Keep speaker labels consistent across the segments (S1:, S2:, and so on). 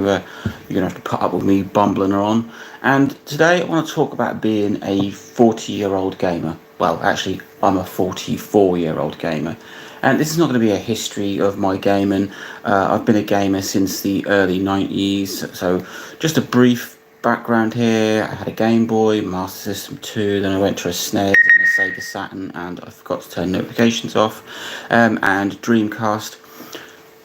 S1: you're going to have to put up with me bumbling on. And today I want to talk about being a 40-year-old gamer. Well, actually, I'm a 44-year-old gamer. And this is not going to be a history of my gaming. I've been a gamer since the early 90s. So, just a brief background here. I had a Game Boy, Master System 2, then I went to a SNES and a Sega Saturn, and I forgot to turn notifications off, and Dreamcast.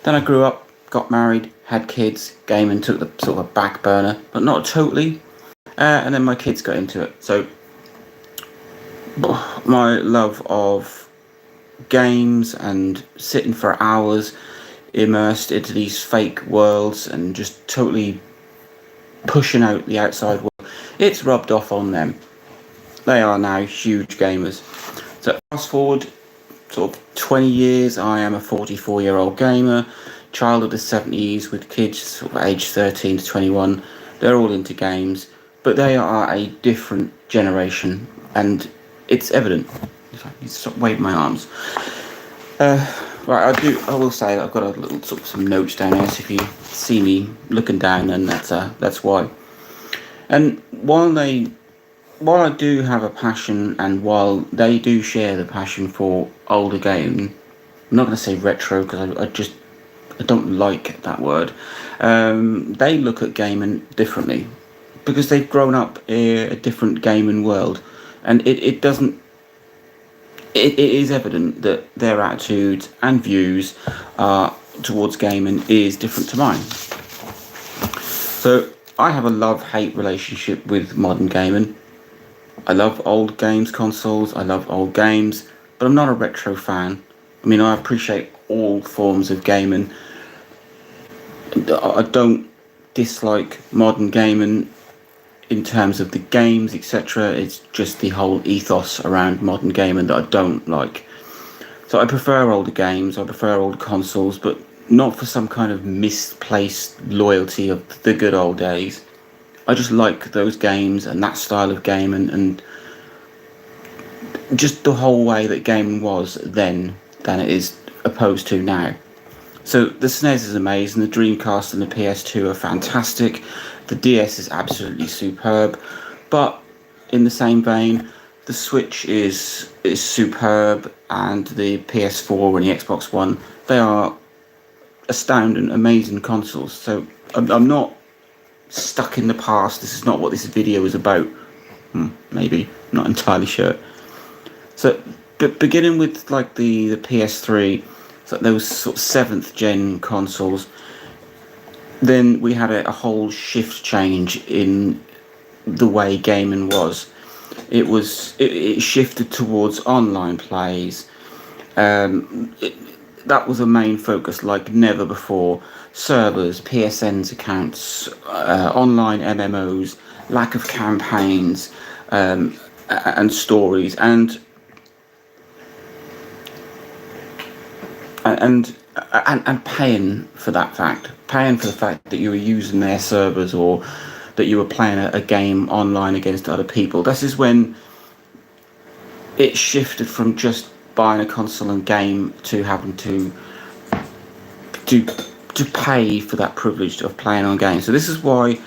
S1: Then I grew up, got married, had kids, gaming took the sort of a back burner, but not totally. And then my kids got into it. So my love of games and sitting for hours immersed into these fake worlds and just totally pushing out the outside world, it's rubbed off on them. They are now huge gamers. So fast forward sort of 20 years, I am a 44-year-old gamer, child of the 70s with kids sort of age 13 to 21. They're all into games, but they are a different generation, and it's evident. If I need to stop waving my arms. Right, I will say that I've got a little sort of some notes down here, so if you see me looking down, then that's why. And while I do have a passion, and while they do share the passion for older gaming, I'm not going to say retro because I don't like that word. They look at gaming differently because they've grown up in a different gaming world, and it doesn't. It is evident that their attitudes and views towards gaming is different to mine. So I have a love-hate relationship with modern gaming. I love old games consoles, I love old games, but I'm not a retro fan. I mean, I appreciate all forms of gaming. I don't dislike modern gaming in terms of the games, etc. It's just the whole ethos around modern gaming that I don't like. So I prefer older games, I prefer old consoles, but not for some kind of misplaced loyalty of the good old days. I just like those games and that style of game, and just the whole way that gaming was then than it is opposed to now. So the SNES is amazing, the Dreamcast and the PS2 are fantastic, the DS is absolutely superb, but in the same vein, the Switch is superb, and the PS4 and the Xbox One, they are astounding, amazing consoles. So I'm not stuck in the past. This is not what this video is about. Maybe, not entirely sure. So, but beginning with like the PS3, so those sort of 7th gen consoles, then we had a whole shift change in the way gaming was. It shifted towards online plays. That was a main focus like never before. Servers, PSN's accounts, online MMOs, lack of campaigns, and stories, and paying for that fact, paying for the fact that you were using their servers or that you were playing a game online against other people. This is when it shifted from just buying a console and game to having to pay for that privilege of playing on games. So this is why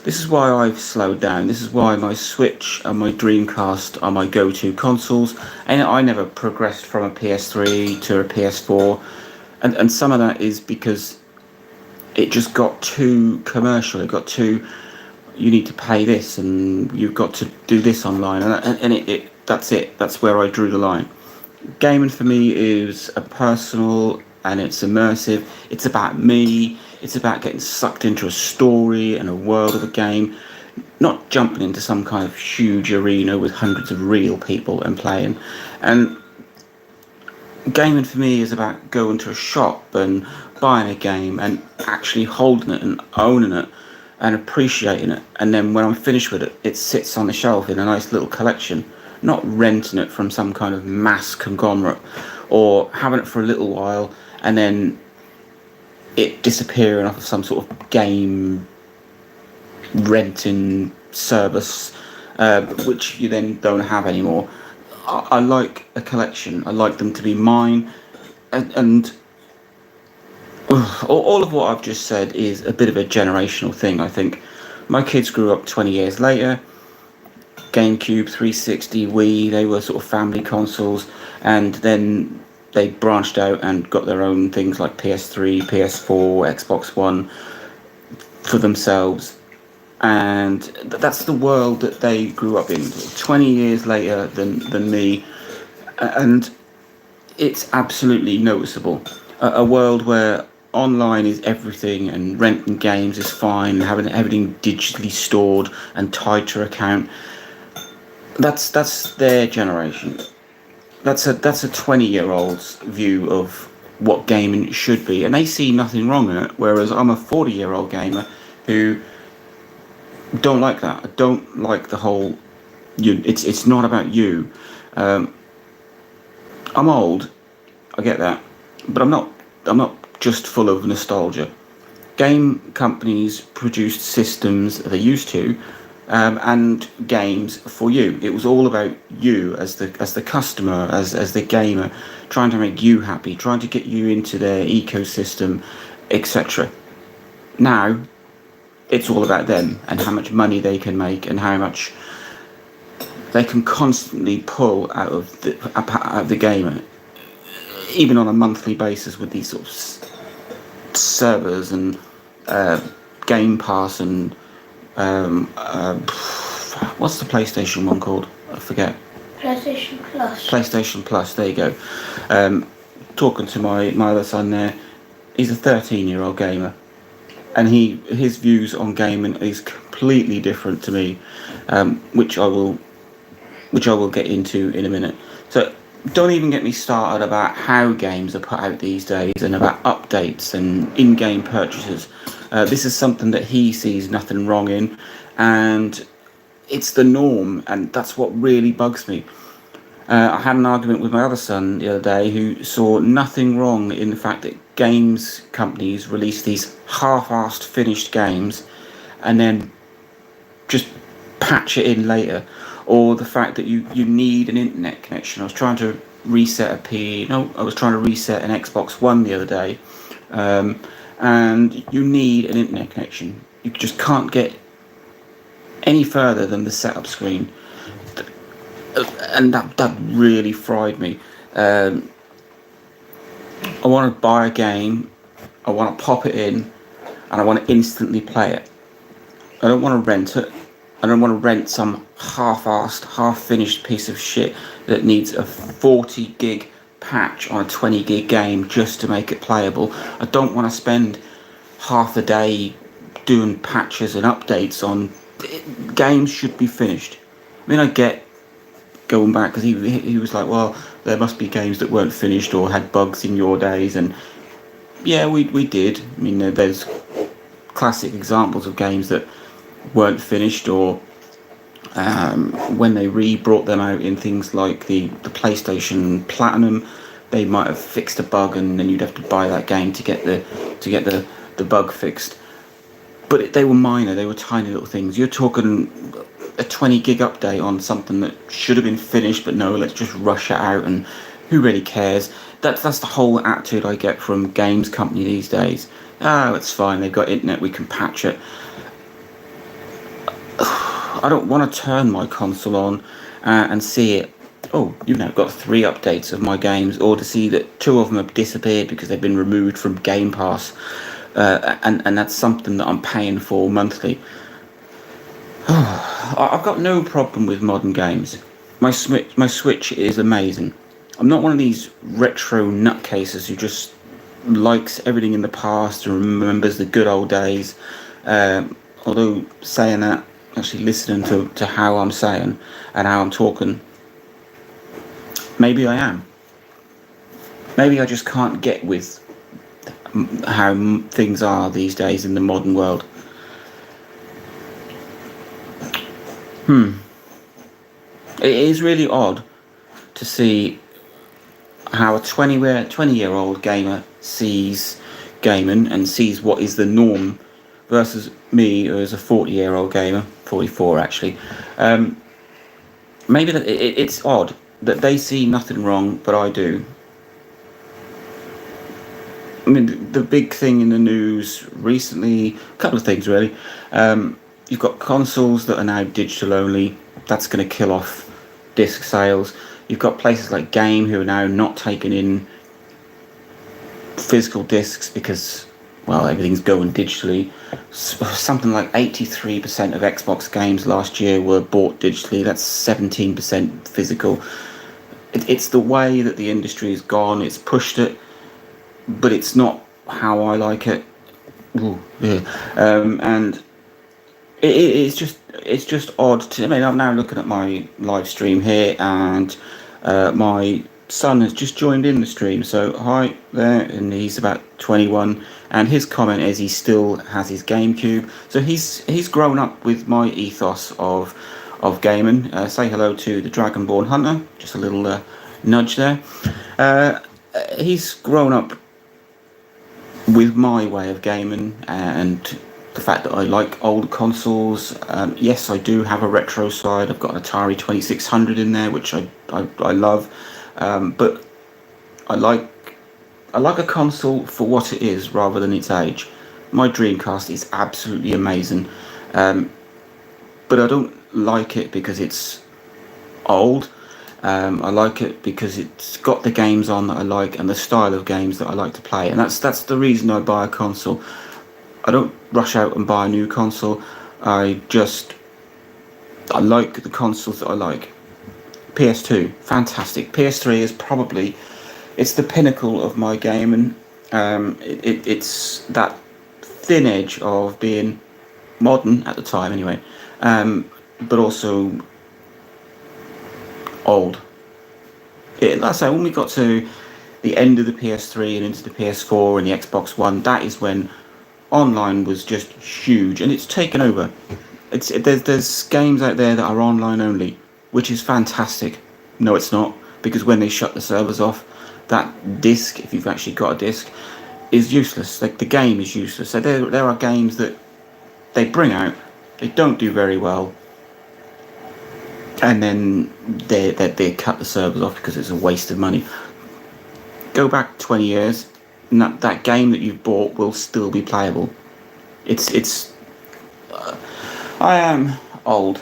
S1: I've slowed down. This is why my Switch and my Dreamcast are my go-to consoles, and I never progressed from a PS3 to a PS4, and some of that is because it just got too commercial. It got too, you need to pay this and you've got to do this online, and that's it. That's where I drew the line. Gaming for me is a personal, and it's immersive. It's about me. It's about getting sucked into a story and a world of a game, not jumping into some kind of huge arena with hundreds of real people and playing. And gaming for me is about going to a shop and buying a game and actually holding it and owning it and appreciating it. And then when I'm finished with it, it sits on the shelf in a nice little collection, not renting it from some kind of mass conglomerate or having it for a little while and then it disappearing off of some sort of game renting service, which you then don't have anymore. I like a collection. I like them to be mine, and all of what I've just said is a bit of a generational thing. I think my kids grew up 20 years later. GameCube, 360, Wii, they were sort of family consoles, and then they branched out and got their own things like PS3, PS4, Xbox One for themselves. And that's the world that they grew up in, 20 years later than me. And it's absolutely noticeable. A world where online is everything and renting games is fine, having everything digitally stored and tied to your account. That's their generation. That's a 20-year-old's view of what gaming should be, and they see nothing wrong in it. Whereas I'm a 40-year-old gamer who don't like that. I don't like the whole. It's not about you. I'm old. I get that, but I'm not. I'm not just full of nostalgia. Game companies produced systems they used to, and games for you. It was all about you as the customer, as the gamer, trying to make you happy, trying to get you into their ecosystem, etc. Now, it's all about them and how much money they can make and how much they can constantly pull out of the gamer, even on a monthly basis with these sort of servers and Game Pass and what's the PlayStation one called? I forget.
S2: PlayStation Plus.
S1: PlayStation Plus. There you go. Talking to my other son there, he's a 13-year-old gamer, and his views on gaming is completely different to me, which I will get into in a minute. So don't even get me started about how games are put out these days and about updates and in-game purchases. This is something that he sees nothing wrong in, and it's the norm, and that's what really bugs me. I had an argument with my other son the other day who saw nothing wrong in the fact that games companies release these half-assed finished games and then just patch it in later, or the fact that you need an internet connection. I was trying to reset I was trying to reset an Xbox One the other day, and you need an internet connection. You just can't get any further than the setup screen, and that really fried me. I want to buy a game, I want to pop it in, and I want to instantly play it. I don't want to rent it. I don't want to rent some half-assed, half-finished piece of shit that needs a 40 gig patch on a 20 gig game just to make it playable. I don't want to spend half a day doing patches and updates on games. Should be finished. I mean, I get going back, because he was like, well, there must be games that weren't finished or had bugs in your days, and yeah, we did. I mean, there's classic examples of games that weren't finished, or when they brought them out in things like the PlayStation Platinum, they might have fixed a bug, and then you'd have to buy that game to get the bug fixed. But they were minor, they were tiny little things. You're talking a 20 gig update on something that should have been finished, but no, let's just rush it out, and who really cares? That's the whole attitude I get from games company these days. Oh, it's fine, they've got internet, we can patch it. I don't want to turn my console on and see it. Oh, you've now got 3 updates of my games, or to see that 2 of them have disappeared because they've been removed from Game Pass, and that's something that I'm paying for monthly. I've got no problem with modern games. My Switch is amazing. I'm not one of these retro nutcases who just likes everything in the past and remembers the good old days. Although saying that, actually listening to how I'm saying and how I'm talking, maybe I am. Maybe I just can't get with how things are these days in the modern world. It is really odd to see how a 20-year-old gamer sees gaming and sees what is the norm versus me, who is a 40-year-old gamer, 44 actually. Maybe that it's odd that they see nothing wrong, but I do. I mean, the big thing in the news recently, a couple of things really. You've got consoles that are now digital only. That's going to kill off disc sales. You've got places like Game who are now not taking in physical discs because, well, everything's going digitally. Something like 83% of Xbox games last year were bought digitally. That's 17% physical. It's the way that the industry has gone. It's pushed it, but it's not how I like it. Ooh, yeah. And it's just odd to. I mean, I'm now looking at my live stream here, and my son has just joined in the stream. So hi there, and he's about 21, and his comment is he still has his GameCube. So he's grown up with my ethos of gaming. Say hello to the Dragonborn Hunter. Just a little nudge there. He's grown up with my way of gaming and the fact that I like old consoles. Yes, I do have a retro side. I've got an Atari 2600 in there, which I love. But I like a console for what it is rather than its age. My Dreamcast is absolutely amazing, but I don't like it because it's old. I like it because it's got the games on that I like and the style of games that I like to play, and that's the reason I buy a console. I don't rush out and buy a new console. I like the consoles that I like. PS2, fantastic. PS3 is it's the pinnacle of my gaming. It's that thin edge of being modern at the time anyway, but also old. Like I say, when we got to the end of the PS3 and into the PS4 and the Xbox One, that is when online was just huge, and it's taken over. There's games out there that are online only, which is fantastic. No, it's not, because when they shut the servers off, that disc, if you've actually got a disc, is useless. Like, the game is useless. So there are games that they bring out, they don't do very well, and then they cut the servers off because it's a waste of money. Go back 20 years, and that game that you've bought will still be playable. I am old.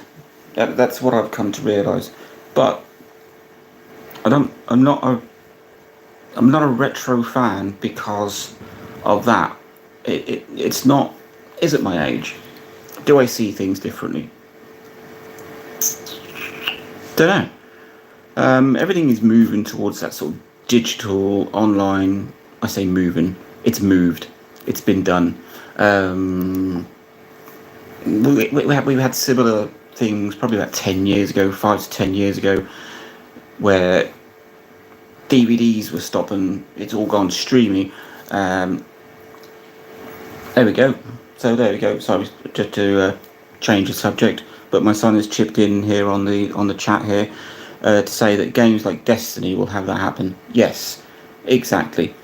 S1: That's what I've come to realise. But I'm not a retro fan because of that. It's not. Is it my age? Do I see things differently? Don't know. Everything is moving towards that sort of digital, online. I say moving. It's moved. It's been done. We had similar things probably about 10 years ago, 5 to 10 years ago, where DVDs were stopping. It's all gone streaming. There we go. So there we go. Sorry, just to change the subject, but my son has chipped in here on the chat here to say that games like Destiny will have that happen. Yes, exactly.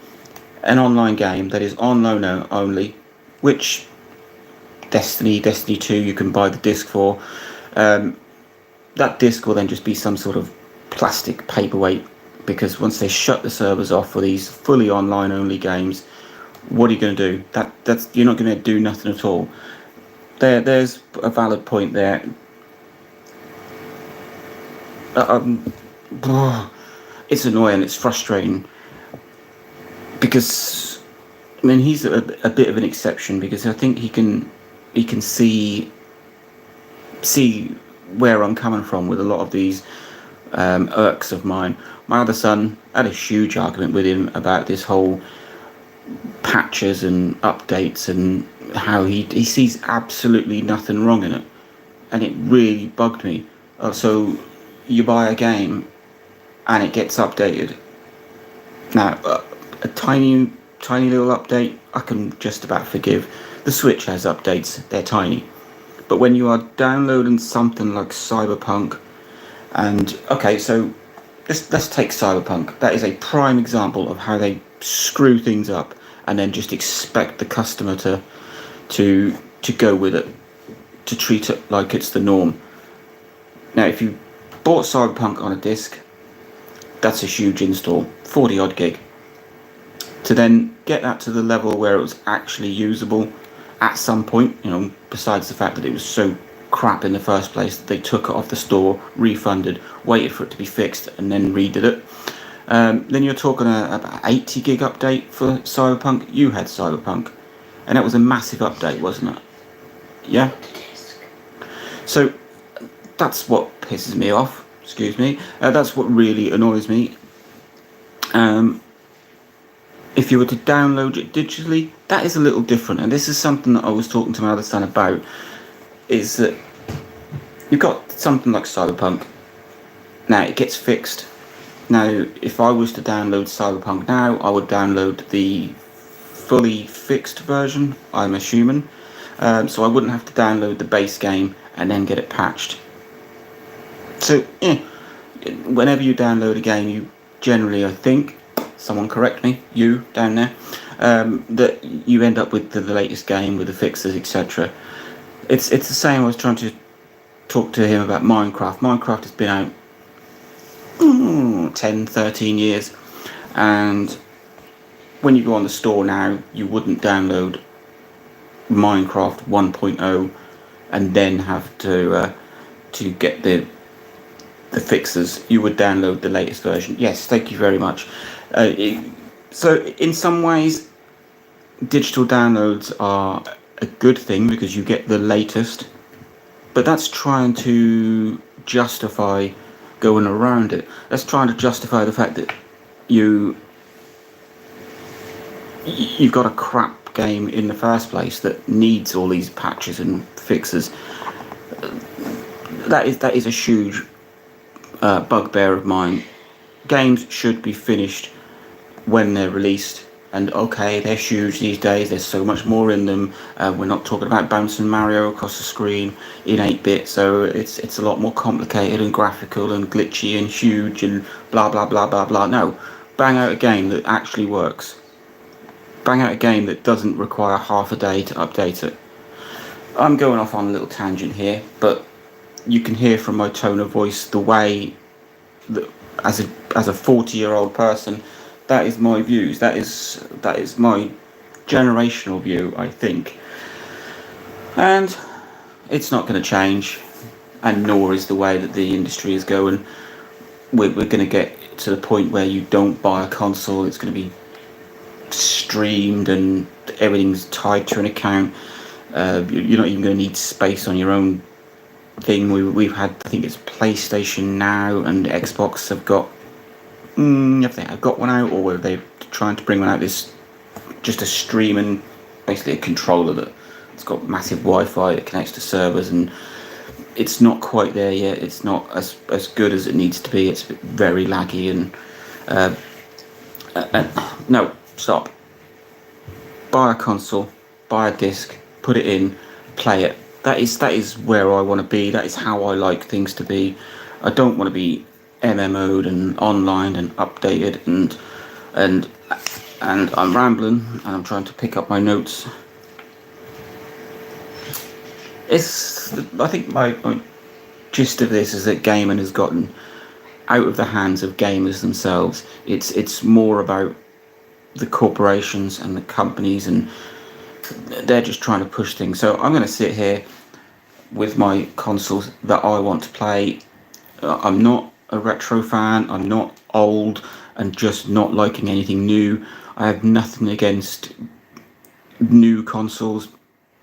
S1: An online game that is online only, which Destiny 2 you can buy the disc for. That disc will then just be some sort of plastic paperweight, because once they shut the servers off for these fully online only games, what are you going to do? That's you're not going to do nothing at all. There's a valid point there. It's annoying. It's frustrating, because I mean he's a bit of an exception, because I think he can see where I'm coming from with a lot of these irks of mine. My other son, I had a huge argument with him about this whole patches and updates and how he sees absolutely nothing wrong in it, and it really bugged me. So you buy a game and it gets updated. Now a tiny little update I can just about forgive. The Switch has updates, they're tiny. But when you are downloading something like Cyberpunk, and okay, so let's take Cyberpunk. That is a prime example of how they screw things up and then just expect the customer to go with it, to treat it like it's the norm. Now, if you bought Cyberpunk on a disc, that's a huge install, 40 odd gig. to then get that to the level where it was actually usable at some point, besides the fact that it was so crap in the first place that they took it off the store, refunded, waited for it to be fixed, and then redid it. Then you're talking about 80 gig update for Cyberpunk. You had Cyberpunk, and that was a massive update, wasn't it? Yeah? So that's what pisses me off, excuse me. That's what really annoys me. If you were to download it digitally, that is a little different. And this is something that I was talking to my other son about, is that you've got something like Cyberpunk. Now, it gets fixed. Now, if I was to download Cyberpunk now, I would download the fully fixed version, I'm assuming. So I wouldn't have to download the base game and then get it patched. So, whenever you download a game, you generally, I think, someone correct me, you down there, that you end up with the latest game with the fixes, etc. It's the same. I was trying to talk to him about Minecraft. Minecraft has been out 10, 13 years, and when you go on the store now, you wouldn't download Minecraft 1.0 and then have to get the fixes. You would download the latest version. Yes, thank you very much. So in some ways, digital downloads are a good thing because you get the latest, but that's trying to justify going around it. That's trying to justify the fact that you've got a crap game in the first place that needs all these patches and fixes. That is a huge bugbear of mine. Games should be finished when they're released, and okay, they're huge these days, there's so much more in them. We're not talking about bouncing Mario across the screen in 8-bit, so it's a lot more complicated and graphical and glitchy and huge and blah blah blah blah blah. No, bang out a game that actually works. Bang out a game that doesn't require half a day to update it. I'm going off on a little tangent here, but you can hear from my tone of voice the way that as a 40-year-old person, that is my views. That is my generational view, I think. And it's not going to change, and nor is the way that the industry is going. We're going to get to the point where you don't buy a console, it's going to be streamed and everything's tied to an account. You're not even going to need space on your own thing. We've had, I think it's PlayStation Now, and Xbox have got if they have got one out, or whether they're trying to bring one out, this just a streaming, basically a controller that's got massive Wi-Fi that connects to servers, and it's not quite there yet. It's not as good as it needs to be. It's very laggy and no, stop. Buy a console, buy a disc, put it in, play it. That is where I want to be. That is how I like things to be. I don't want to be MMO'd and online and updated and I'm rambling and I'm trying to pick up my notes. I think my gist of this is that gaming has gotten out of the hands of gamers themselves. It's more about the corporations and the companies, and they're just trying to push things. So I'm going to sit here with my consoles that I want to play. I'm not a retro fan. I'm not old and just not liking anything new. I have nothing against new consoles.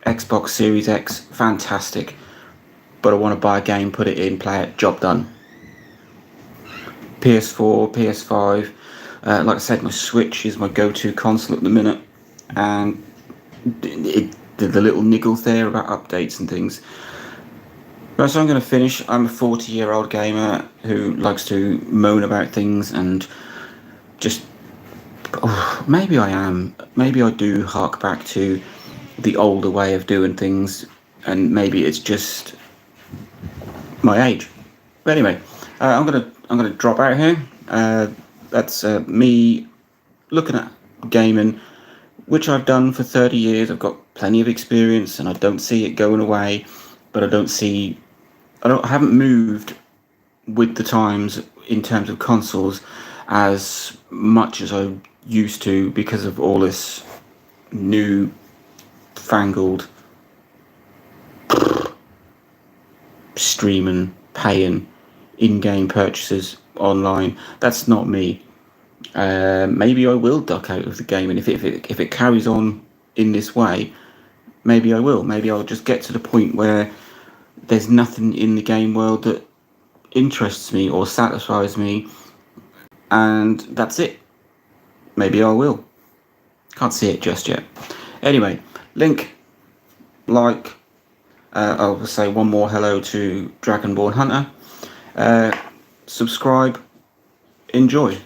S1: Xbox Series X, fantastic. But I want to buy a game, put it in, play it, job done. PS4, PS5. Like I said, my Switch is my go-to console at the minute. And the little niggles there about updates and things. Right, so I'm going to finish. I'm a 40-year-old gamer who likes to moan about things and just... maybe I am. Maybe I do hark back to the older way of doing things, and maybe it's just my age. But anyway, I'm gonna drop out here. That's me looking at gaming, which I've done for 30 years. I've got plenty of experience, and I don't see it going away. But I haven't moved with the times in terms of consoles as much as I used to because of all this new fangled streaming, paying, in-game purchases online. That's not me. Maybe I will duck out of the game, and if it carries on in this way, maybe I will. Maybe I'll just get to the point where there's nothing in the game world that interests me or satisfies me, and that's it. Maybe I will. Can't see it just yet. Anyway, link, like, I'll say one more hello to Dragonborn Hunter. Subscribe, enjoy.